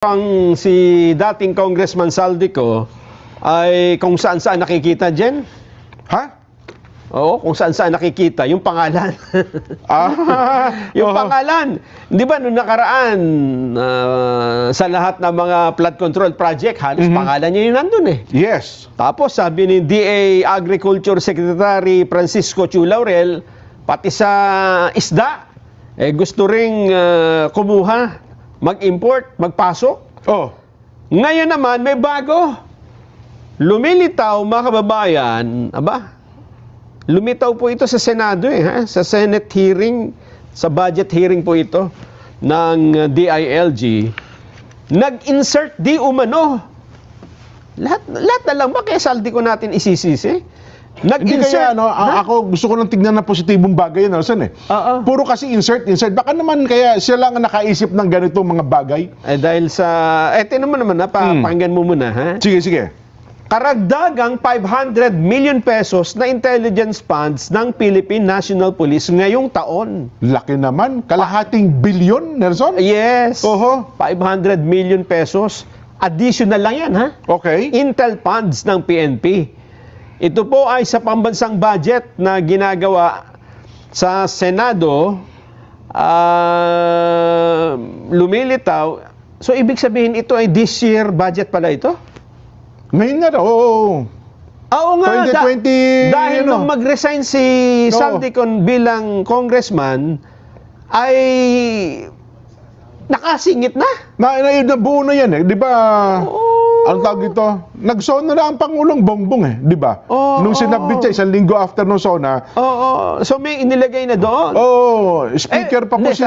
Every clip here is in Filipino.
Ang si dating Congressman Saldico ay kung saan-saan nakikita dyan. Ha? Oo, kung saan-saan nakikita. Yung pangalan. Yung pangalan. Di ba nung nakaraan, sa lahat ng mga flood control project, halos pangalan niya yung nandun eh. Yes. Tapos sabi ni DA Agriculture Secretary Francisco Chu Laurel, pati sa isda, gusto ring kumuha, mag-import, magpasok. Oh. Ngayon naman, may bago. Lumilitaw, mga kababayan, lumitaw po ito sa Senado sa Senate hearing, sa budget hearing po ito ng DILG. Nag-insert di umano. Lahat na lang ba kaya Saldico natin isisisi? Hindi kaya, ako gusto ko lang tignan na positibong bagay yun, Nelson eh. Puro kasi insert. Baka naman kaya siya lang ang nakaisip ng ganitong mga bagay. Dahil sa, tinan mo naman pakinggan mo muna ha. Sige. Karagdagang 500 million pesos na intelligence funds ng Philippine National Police ngayong taon. Laki naman. Kalahating bilyon, Nelson? Yes. Oho. 500 million pesos. Additional lang yan, ha? Okay. Intel funds ng PNP. Ito po ay sa pambansang budget na ginagawa sa Senado, lumilitaw. So, ibig sabihin, ito ay this year budget pala ito? Ngayon nga daw, oo. Oo nga. 2020, dahil nung mag-resign si Saldico bilang congressman, ay nakasingit na. Nabuo na yan eh. Di ba? Ang tawag ito? Nag-sona na ang Pangulong Bongbong eh. Di ba? Nung sinabit siya, 1 linggo after nung sona. So may inilagay na doon. Speaker pa po si...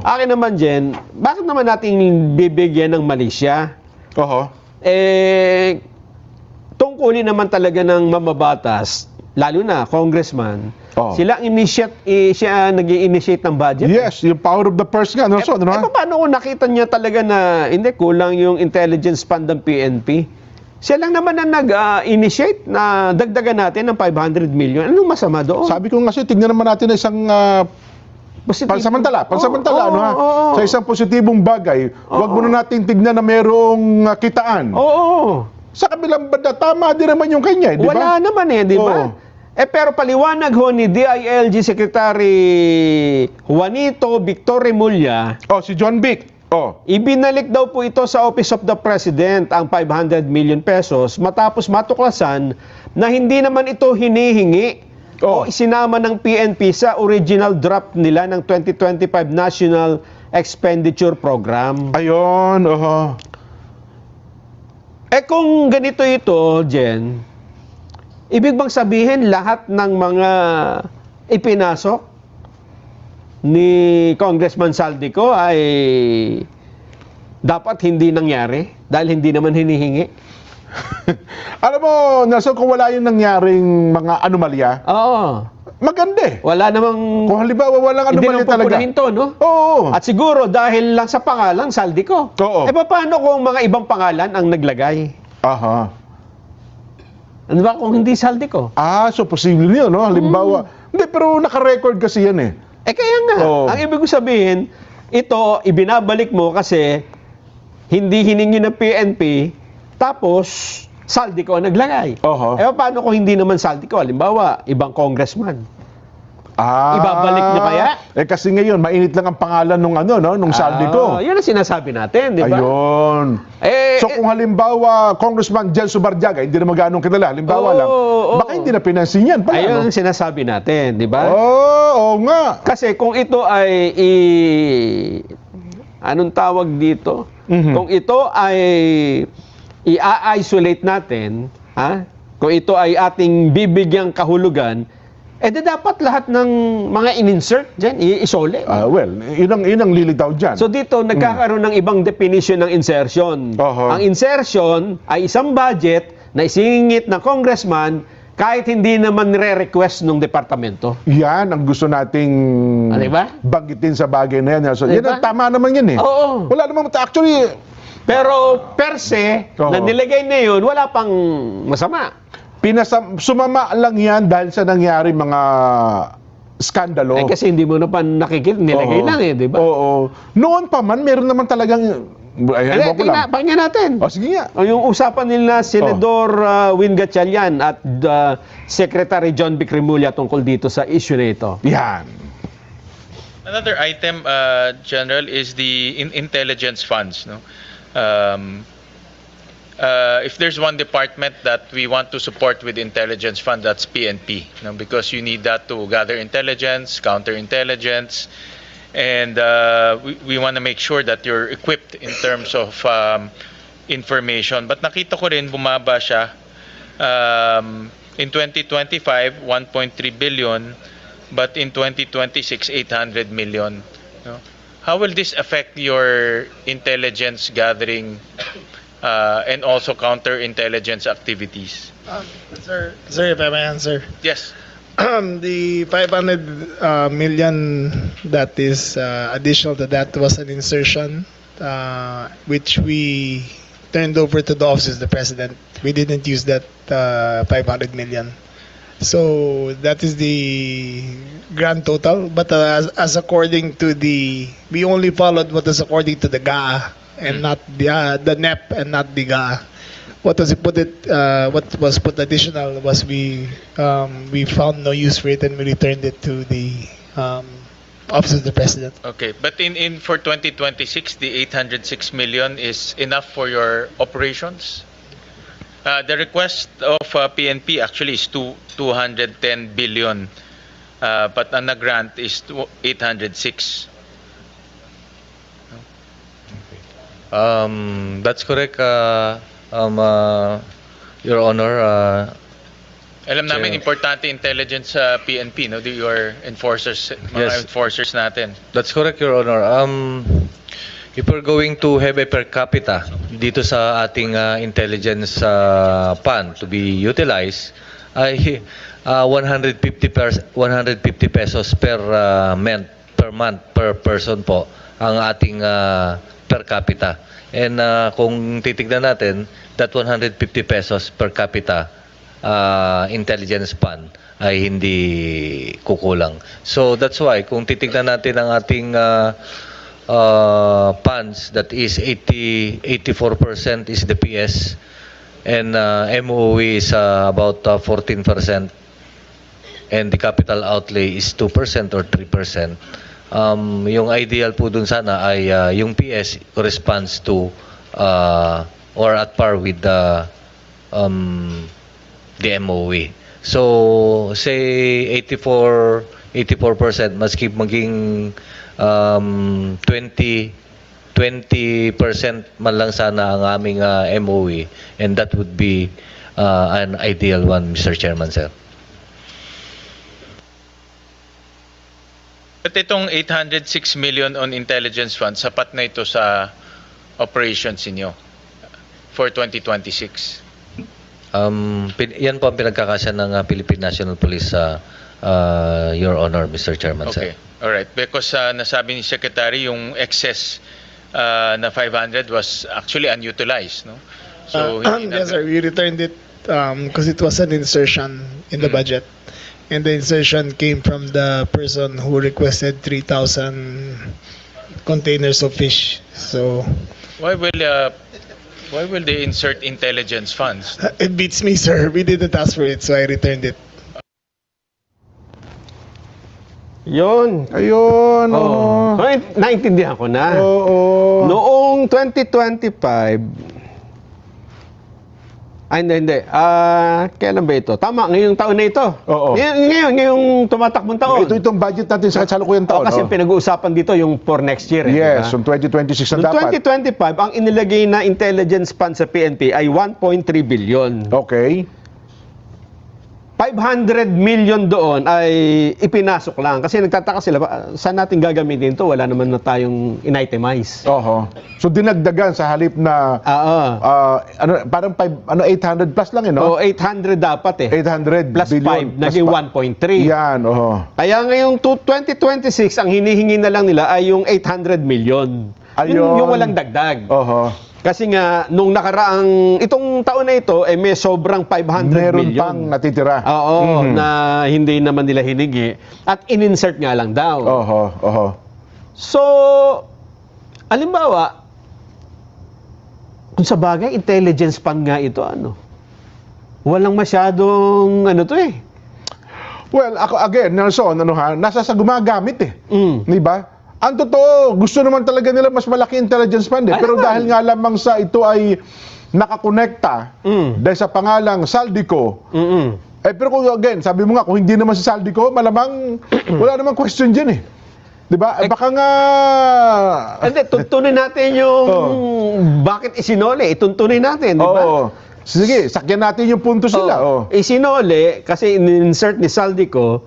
Akin naman, Jen, bakit naman natin bibigyan ng Malaysia? Tungkulin naman talaga ng mamabatas, lalo na congressman, sila siya nag-i-initiate ng budget. Yes, yung power of the purse nga. Paano kung nakita niya talaga na hindi, kulang yung intelligence fund ng PNP? Siya lang naman na nag-initiate na dagdagan natin ng 500 million. Anong masama doon? Sabi ko kasi, tignan naman natin isang pansamantala, sa isang positibong bagay, wag muna natin tignan na mayroong kitaan. Sa kabilang banda, tama din naman yung kanya, di ba? Wala naman di ba? Pero paliwanag ho ni DILG Secretary Juanito Victor Remulla. Si John Vic. Ibinalik daw po ito sa Office of the President ang 500 million pesos matapos matuklasan na hindi naman ito hinihingi o isinama ng PNP sa original draft nila ng 2025 National Expenditure Program. Ayun, kung ganito ito, Jen, ibig bang sabihin lahat ng mga ipinasok ni Congressman Saldico ay dapat hindi nangyari dahil hindi naman hinihingi? Alam mo, Nelson, kung wala yung nangyaring mga anomalya, maganda eh. Wala namang... Kung halimbawa walang anomalya talaga. Hindi naman no? At siguro dahil lang sa pangalan, Saldico. Paano kung mga ibang pangalan ang naglagay? Ano ba kung hindi Saldico? So posible yun, no? Halimbawa. Hindi, pero naka-record kasi yan eh. Kaya nga. Ang ibig ko sabihin, ito, ibinabalik mo kasi hindi hiningi ng PNP, tapos Saldico ang naglagay. Paano kung hindi naman Saldico? Halimbawa, ibang congressman. Ibabalik niyo kaya? Kasi ngayon, mainit lang ang pangalan nung Saldico. Yun ang sinasabi natin, di ba? Ayun. So kung halimbawa, Congressman Jen Subarjaga, hindi na ganong kilala, halimbawa lang, baka hindi na pinansin yan. Ayun ang sinasabi natin, di ba? Oo nga. Kasi kung ito ay anong tawag dito? Kung ito ay i-isolate natin, kung ito ay ating bibigyang kahulugan, dapat lahat ng mga in-insert dyan, isole. Yun ang lilitaw dyan. So dito, nagkakaroon ng ibang definition ng insertion. Ang insertion ay isang budget na isingit ng congressman kahit hindi naman re-request ng departamento. Yan ang gusto nating banggitin sa bagay na yan. So, yan ang tama naman yan eh. Wala naman, actually... Pero per se, na nilagay na yun, wala pang masama. Sumama lang yan dahil sa nangyari mga skandalo. Kasi hindi mo na pa nakikita, nilagay lang di ba? Noon pa man, meron naman talagang Ayan, ko lang. Pakinggan natin. O, sige nga. O, yung usapan nila Senador Win Gatchalian at Secretary John Vic Remulla tungkol dito sa issue na ito. Yan. Another item, General, is the intelligence funds. No, if there's one department that we want to support with intelligence fund, that's PNP. No, because you need that to gather intelligence, counterintelligence, and we want to make sure that you're equipped in terms of information. But nakita ko rin bumaba siya. In 2025, 1.3 billion. But in 2026, 800 million. No? How will this affect your intelligence gathering and also counterintelligence activities? Sir, if I may answer. Yes. The 500 million that is additional to that was an insertion which we turned over to the office of the president. We didn't use that 500 million. So that is the grand total. But as according to we only followed what is according to the GAA and not the NEP and not the GAA. What was put additional was we found no use for it and we returned it to the office of the president. Okay, but in for 2026, the 806 million is enough for your operations? The request of PNP actually is 210 billion, but on the grant is 806. That's correct, Your Honor. Alam namin, importante intelligence sa PNP, no? Your enforcers, mga Yes. enforcers natin. That's correct, Your Honor. If we're going to have a per capita dito sa ating intelligence fund to be utilized, ay 150 pesos per month per person po ang ating per capita. And kung titignan natin, that 150 pesos per capita intelligence fund ay hindi kukulang. So that's why kung titignan natin ang ating funds, that is 84% is the PS and MOE is about 14% and the capital outlay is 2% or 3%. Yung ideal po dun sana ay yung PS corresponds to or at par with the MOE. So say 84% maski maging 20% man lang sana ang aming MOE, and that would be an ideal one, Mr. Chairman, sir. But itong 806 million on intelligence fund, sapat na ito sa operations inyo for 2026? Yan po ang pinagkakasya ng Philippine National Police, Your Honor, Mr. Chairman, Okay. sir. Alright. Because nasabi ni Secretary yung excess na 500 was actually unutilized, no? So, Yes, sir. We returned it because it was an insertion in the budget. And the insertion came from the person who requested 3,000 containers of fish. So why will they insert intelligence funds? it beats me, sir. We didn't ask for it, so I returned it. Yun. Ayun. Oh. Naintindihan ko na. Oo. Noong 2025, hindi. Kailan ba ito? Tama, ngayong taon na ito. Oo. Ngayong tumatakbong taon. Ito itong budget natin sa kasalukuyang taon. Kasi pinag-uusapan dito yung for next year. Yes, diba? yung 2026 na Noong dapat. 2025, ang inilagay na intelligence fund sa PNP ay 1.3 billion. Okay. 500 million doon ay ipinasok lang. Kasi nagtataka sila, saan natin gagamitin ito? Wala naman na tayong in-itemize. Oho. So dinagdagan sa halip na parang 800 plus lang O 800 dapat eh. 800 Plus billion. 5, naging 1.3. Yan, oho. Kaya ngayong 2026, ang hinihingi na lang nila ay yung 800 million. Ayun. Yung walang dagdag. Oho. Kasi nga, nung nakaraang, itong taon na ito, may sobrang 500 Meron million. pang natitira. Oo, na hindi naman nila hinigi. At in-insert nga lang daw. Oho, oho. So, halimbawa, Kung sa bagay, intelligence fund nga ito, ano. Walang masyadong, ano to eh. Well, ako again, Nelson, nasa sa gumagamit eh. Mm. Di ba? Ang totoo, gusto naman talaga nila mas malaki intelligence fund eh. Ay, Pero naman. dahil nga lamang sa ito ay nakakonekta dahil sa pangalang Saldico, pero kung again, sabi mo nga, kung hindi naman si Saldico, malamang wala namang question dyan eh. Di ba? Baka nga... Hindi, tuntunin natin yung bakit isinole. Ituntunin natin, di ba? Oo. Sige, sakyan natin yung punto sila. Oh. Isinole, kasi in-insert ni Saldico.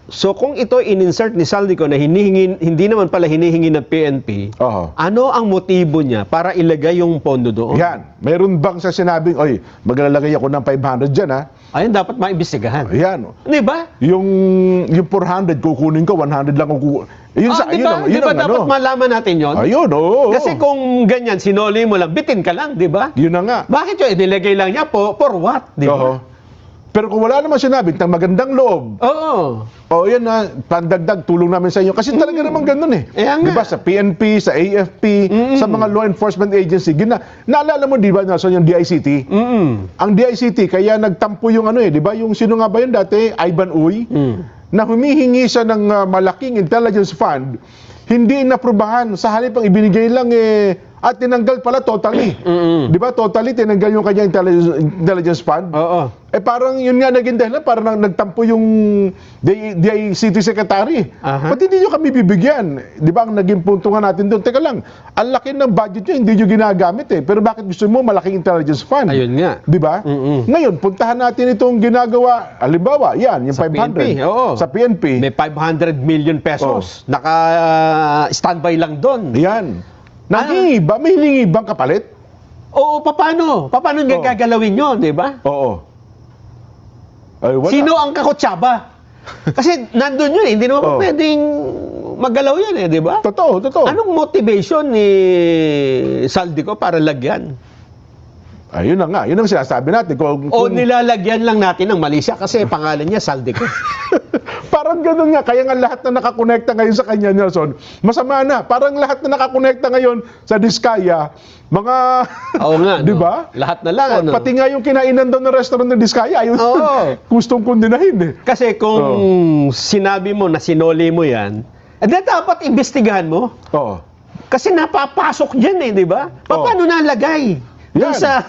So kung ito in-insert ni Saldico na hindi naman pala hinihingi ng PNP, Oo. ano ang motibo niya para ilagay yung pondo doon? Yan. Mayroon bang sa sinabing, oy, maglalagay ako ng 500 dyan ha? Ayun, dapat maimbestigahan. Ayan. Di ba? Yung 400 kukunin ko, 100 lang kukunin. Yun sa, di yun ba? ang, yun Di ba ang dapat malaman natin yon? Ayun, oo. Kasi kung ganyan, sinoli mo lang, bitin ka lang, di ba? Yun na nga. Bakit yun? Nilagay lang niya for what? Di Oo. ba? Pero kung wala naman sinabi, ng magandang loob, Oo. yan na, pandagdag, tulong namin sa inyo. Kasi talaga naman ganun eh. Ayan Di ba? nga. Sa PNP, sa AFP, sa mga law enforcement agency, naalala mo, di ba, Nelson, yung DICT? Ang DICT, kaya nagtampo yung ano eh, di ba? Yung sino nga ba yun dati? Ivan Uy? Na humihingi siya ng malaking intelligence fund, hindi inaprubahan. Sa halip ang ibinigay lang at tinanggal pala totally. Di ba? Totally tinanggal yung kanya intelligence fund. Oo. Parang yun nga naging dahilan, parang nagtampo yung DICT secretary. Aha. Ba't hindi nyo kami bibigyan? Di ba? Ang naging punto nga natin doon, teka lang, ang laki ng budget nyo, hindi nyo ginagamit eh. Pero bakit gusto mo malaking intelligence fund? Ayun nga. Di ba? Ngayon, puntahan natin itong ginagawa. Halimbawa, yan, yung Sa 500. PNP, oo. Sa PNP. May 500 million pesos. Naka-standby lang doon. Yan. Nanghingi ba? May hiningi bang kapalit? Oo, paano? Paano nga gagalawin yun, di ba? Oo. Ay, wala. Sino ang kakutsaba? Kasi nandun yun, hindi naman pwedeng magalaw yan di ba? Totoo. Anong motivation ni Saldico para lagyan? Ayun na nga. Yun ang sinasabi natin. O nilalagyan lang natin ng mali siya kasi pangalan niya Saldico. Parang ganun nga. Kaya nga lahat na nakakonekta ngayon sa kanya, Nelson, masama na. Parang lahat na nakakonekta ngayon sa Diskaya, mga... Oo nga. Di ba? Lahat na lang. Ano? Pati nga yung kinainan doon ng restaurant ng Diskaya, ayun. Gustong kundinahin eh. Kasi kung sinabi mo na sinoli mo yan, dapat imbestigahan mo. Oo. Kasi napapasok dyan di ba? Paano nalagay? Doon Yan.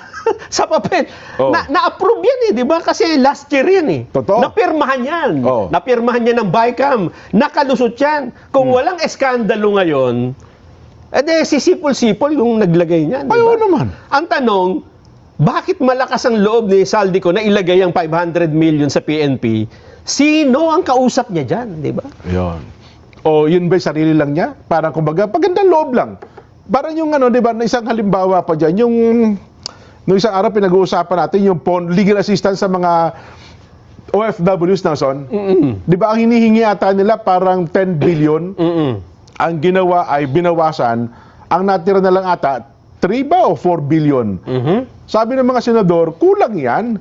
sa papel. Oh. Na-approve yan di ba? Kasi last year yan Totoo. Napirmahan yan. Oh. Napirmahan yan ng BICAM. Nakalusot yan. Kung walang eskandalo ngayon, sisipol-sipol yung naglagay niyan. Ayaw naman. Ang tanong, bakit malakas ang loob ni Saldico na ilagay ang 500 million sa PNP? Sino ang kausap niya dyan, di ba? Ayun. O yun ba'y sarili lang niya? Parang kumbaga, pagandang loob lang. Parang yung di ba, na isang halimbawa pa dyan, yung isang araw pinag-uusapan natin, yung legal assistance sa mga OFWs na son. Di ba, ang hinihingi ata nila parang 10 billion. Ang ginawa ay binawasan. Ang natira na lang ata, 3 ba o 4 billion? Sabi ng mga senador, kulang yan.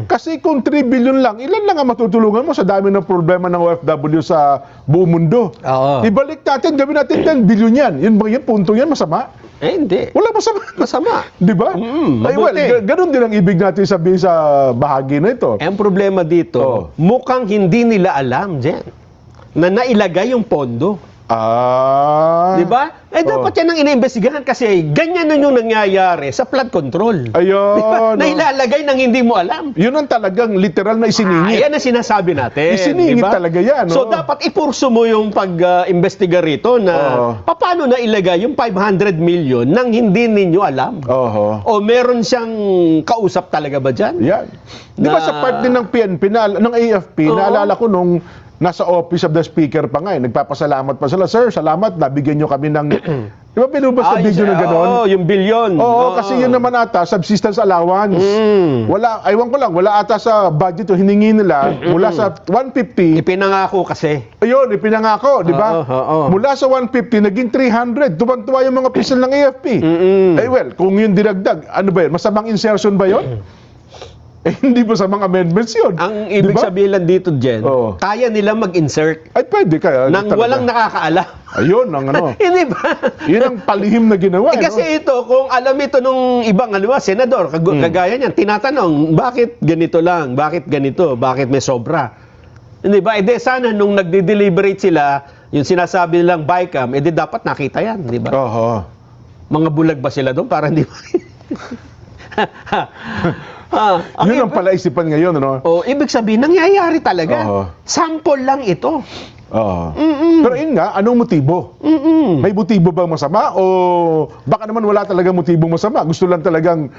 Kasi kung 3 billion lang, ilan lang ang matutulungan mo sa dami ng problema ng OFW sa buong mundo? Oo. Ibalik natin, gawin natin 10 billion yan. Yun ba yung punto yan? Masama? Hindi. Wala masama. Masama. Di ba? Ay, well, mabuti. ganun din ang ibig natin sabihin sa bahagi na ito. Ang problema dito, mukhang hindi nila alam, Jen, na nailagay yung pondo. Di ba? Dapat yan ang iniimbestigahan kasi ganyan na yung nangyayari sa flood control. Ayun. Diba? Na ilalagay ng hindi mo alam. Yun ang talagang literal na isiningit. Yan ang sinasabi natin. Isiningit diba? talaga yan. So dapat ipurso mo yung pag-imbestiga rito na paano na ilagay yung 500 million nang hindi ninyo alam. O meron siyang kausap talaga ba dyan? Yan. Di ba sa part din ng PNP, ng AFP, naalala ko nung nasa office of the speaker pa nga nagpapasalamat pa sila, sir, salamat, nabigyan nyo kami ng, di ba pinubas na video na gano'n? yung bilyon. Kasi yun naman ata, subsistence allowance. Wala, aywan ko lang, wala ata sa budget yung hiningi nila, mula sa 150. Ipinangako kasi. Ayun, ipinangako, di ba? Mula sa 150, naging 300. Tuwan-tuwa yung mga opisyal ng AFP. Well, kung yun dinagdag, ano ba yun? Masamang insertion ba yun? hindi ba sa mga amendments yun? Ang ibig Di ba? sabihin lang dito, Jen, Oo. kaya nila mag-insert Ay, pwede kaya. nang talaga. walang nakakaalam. Ayun, ang ano. Hindi ba? Yun ang palihim na ginawa. Eh, kasi ito, kung alam ito nung ibang senador, kagaya niyan, tinatanong, bakit ganito lang? Bakit ganito? Bakit may sobra? Hindi ba? Sana nung nagde-deliberate sila, yung sinasabi nilang BICAM, dapat nakita yan, di ba? Oho. Mga bulag ba sila doon? Para hindi Yun ang palaisipan ngayon, ano? ibig sabihin, nangyayari talaga. Oo. Sample lang ito. Oo. Pero yun nga, anong motibo? May motibo bang masama? O baka naman wala talagang motibong masama? Gusto lang talagang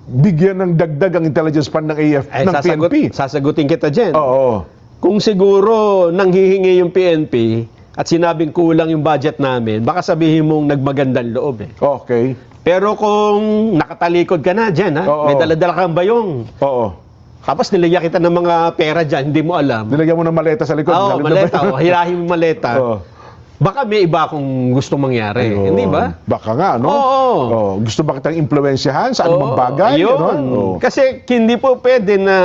bigyan ng dagdag ang intelligence fund ng ng PNP? Sasagutin kita, Jen. Oo. Kung siguro nanghihingi yung PNP at sinabing kulang yung budget namin, baka sabihin mong nagmagandang loob eh. Okay. Pero kung nakatalikod ka na dyan, Oo. may daladala kang bayong, Oo. tapos nilagyan kita ng mga pera dyan, hindi mo alam. Nilagyan mo ng maleta sa likod. Oo, maleta. Hirahin mo maleta. Oo. Baka may iba akong gustong mangyari. Ayun. Hindi ba? Baka nga, no? Oo. Oo. Gusto ba kitang impluensyahan sa anumang bagay? Yun. Ano? Oo. Kasi hindi po pwede na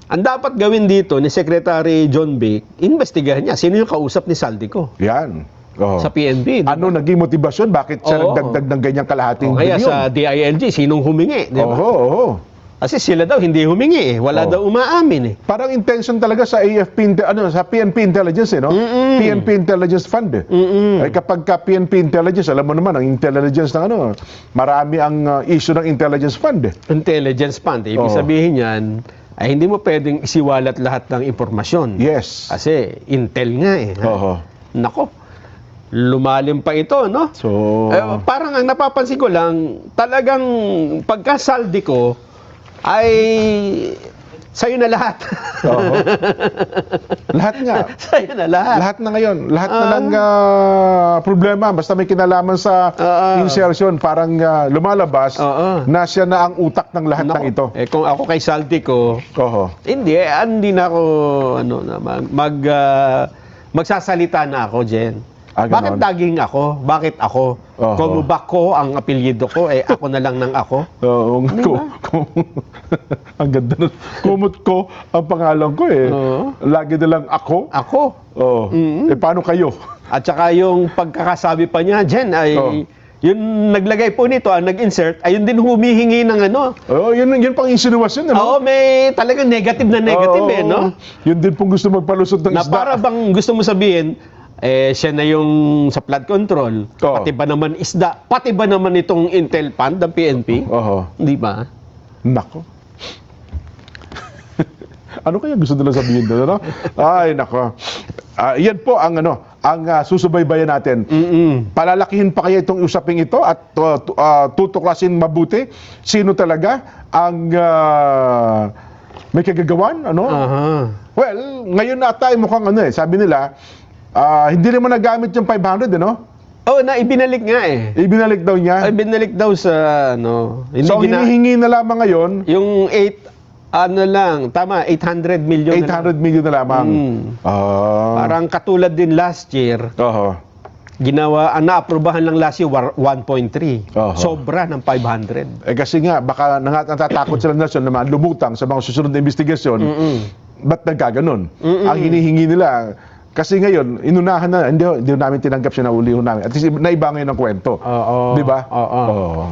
ang dapat gawin dito ni Secretary John Vic, investigahan niya. Sino yung kausap ni Saldico Yan. Oo. sa PNP? Di ba? Ano naging motibasyon? Bakit siya Oo. nagdagdag ng ganyang kalahating O kaya bilyon? sa DILG, sinong humingi? Di ba? Oo. Kasi sila daw hindi humingi eh. Wala Oo. daw umaamin eh. Parang intention talaga sa sa PNP Intelligence, no? PNP Intelligence Fund. Ay kapag ka PNP Intelligence, alam mo naman ang intelligence ng marami ang issue ng intelligence fund. Intelligence fund. Ibig Oo. sabihin yan, ay hindi mo pwedeng isiwalat lahat ng impormasyon. Yes. Kasi intel nga eh. Oo. Nako, lumalim pa ito, no? So, Parang ang napapansin ko lang, talagang pagkasaldi ko, ay sa'yo na lahat. oo. Lahat nga. Sa'yo na lahat. Lahat na ngayon. Lahat na lang problema. Basta may kinalaman sa insertion, parang lumalabas Oo. na siya na ang utak ng lahat Nako, ng ito. kung ako kay Saldi ko, Oo. hindi na ako magsasalita na ako, Jen. Bakit Ganon. daging ako? Bakit ako? Oho. Kung bako ang apelyido ko, ako na lang ng ako. Oo. Ang ganda nun. Kumot ko ang pangalan ko eh. Oo. Lagi na lang ako. Ako. Oo. Eh paano kayo? At saka yung pagkakasabi pa niya, Jen, ay Oo. yung naglagay po nito, ang nag-insert, ayun din humihingi ng Oo, yun pang insinuasyon, ano? Oo, may talagang negative na negative Oo. eh, no? Yun din pong gusto magpalusot ng Na isda. para bang gusto mo sabihin, siya na yung sa flood control, Oo. pati ba naman isda, pati ba naman itong Intel Fund ng PNP? Oo. Hindi ba? Nako. Ano kaya gusto nila sabihin doon, ano? Ay, nako. Yan po ang ang susubaybayan natin. Palalakihin pa kaya itong usaping ito at tutuklasin mabuti sino talaga ang may kagagawan, ano? Aha. Well, ngayon nata ay mukhang sabi nila, hindi naman nagamit yung 500, Oh, na ibinalik nga eh. Ibinalik daw niya. Ibinalik daw sa hindi So, hinihingi na lamang ngayon, yung 800 million. 800 million na lamang. Parang katulad din last year, Oho. naaprubahan lang last year 1.3. Oho. Sobra ng 500. Kasi nga, baka natatakot sila Nelson naman lumutang sa mga susunod na investigasyon. Ba't nagkaganon? Ang hinihingi nila, kasi ngayon, inunahan na, hindi namin tinanggap siya na uli namin. At least, naiba ngayon ang kwento. Oo. Di ba? Oo. Oo.